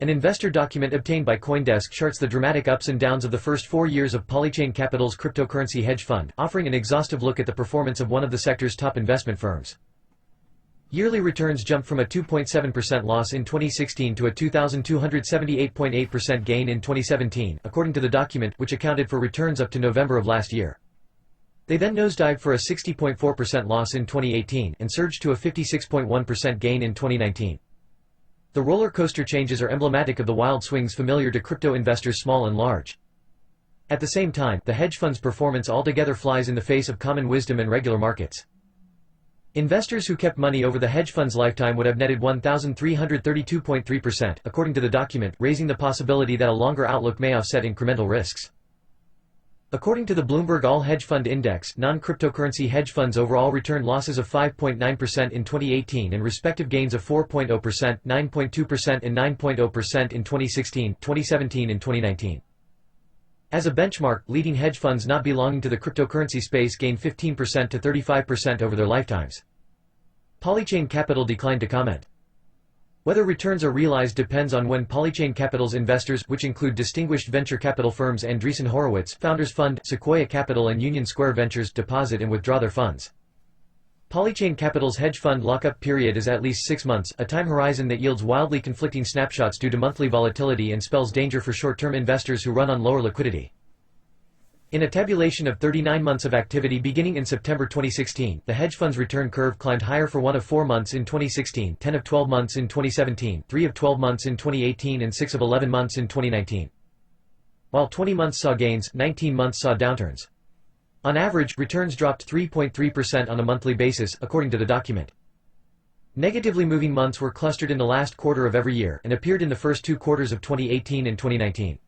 An investor document obtained by CoinDesk charts the dramatic ups and downs of the first 4 years of Polychain Capital's cryptocurrency hedge fund, offering an exhaustive look at the performance of one of the sector's top investment firms. Yearly returns jumped from a 2.7% loss in 2016 to a 2,278.8% gain in 2017, according to the document, which accounted for returns up to November of last year. They then nosedived for a 60.4% loss in 2018 and surged to a 56.1% gain in 2019. The roller coaster changes are emblematic of the wild swings familiar to crypto investors small and large. At the same time, the hedge fund's performance altogether flies in the face of common wisdom and regular markets. Investors who kept money over the hedge fund's lifetime would have netted 1,332.3%, according to the document, raising the possibility that a longer outlook may offset incremental risks. According to the Bloomberg All Hedge Fund Index, non-cryptocurrency hedge funds overall returned losses of 5.9% in 2018 and respective gains of 4.0%, 9.2% and 9.0% in 2016, 2017 and 2019. As a benchmark, leading hedge funds not belonging to the cryptocurrency space gained 15% to 35% over their lifetimes. Polychain Capital declined to comment. Whether returns are realized depends on when Polychain Capital's investors, which include distinguished venture capital firms Andreessen Horowitz, Founders Fund, Sequoia Capital and Union Square Ventures, deposit and withdraw their funds. Polychain Capital's hedge fund lockup period is at least 6 months, a time horizon that yields wildly conflicting snapshots due to monthly volatility and spells danger for short-term investors who run on lower liquidity. In a tabulation of 39 months of activity beginning in September 2016, the hedge fund's return curve climbed higher for 1 of 4 months in 2016, 10 of 12 months in 2017, 3 of 12 months in 2018 and 6 of 11 months in 2019. While 20 months saw gains, 19 months saw downturns. On average, returns dropped 3.3% on a monthly basis, according to the document. Negatively moving months were clustered in the last quarter of every year, and appeared in the first 2 quarters of 2018 and 2019.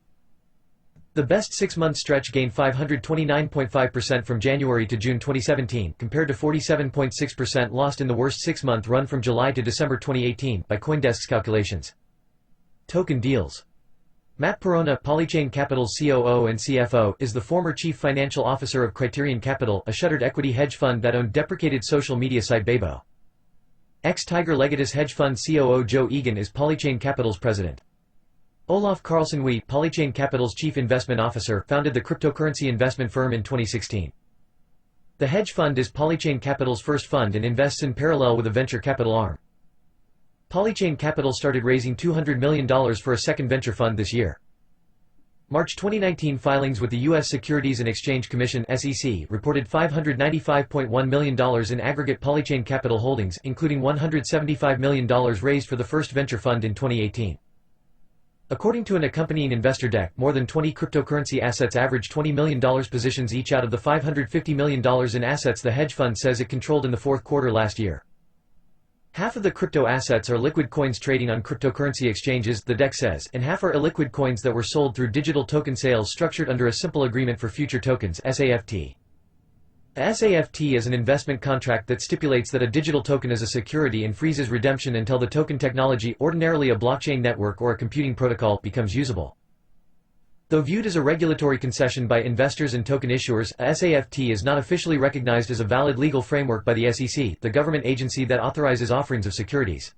The best 6-month stretch gained 529.5% from January to June 2017, compared to 47.6% lost in the worst 6-month run from July to December 2018, by CoinDesk's calculations. Token deals. Matt Perona, Polychain Capital's COO and CFO, is the former chief financial officer of Criterion Capital, a shuttered equity hedge fund that owned deprecated social media site Bebo. Ex-Tiger Legatus hedge fund COO Joe Egan is Polychain Capital's president. Olaf Carlson-Wee, Polychain Capital's chief investment officer, founded the cryptocurrency investment firm in 2016. The hedge fund is Polychain Capital's first fund and invests in parallel with a venture capital arm. Polychain Capital started raising $200 million for a second venture fund this year. March 2019 filings with the U.S. Securities and Exchange Commission (SEC) reported $595.1 million in aggregate Polychain Capital holdings, including $175 million raised for the first venture fund in 2018. According to an accompanying investor deck, more than 20 cryptocurrency assets average $20 million positions each out of the $550 million in assets the hedge fund says it controlled in the fourth quarter last year. Half of the crypto assets are liquid coins trading on cryptocurrency exchanges, the deck says, and half are illiquid coins that were sold through digital token sales structured under a simple agreement for future tokens (SAFT). A SAFT is an investment contract that stipulates that a digital token is a security and freezes redemption until the token technology, ordinarily a blockchain network or a computing protocol, becomes usable. Though viewed as a regulatory concession by investors and token issuers, a SAFT is not officially recognized as a valid legal framework by the SEC, the government agency that authorizes offerings of securities.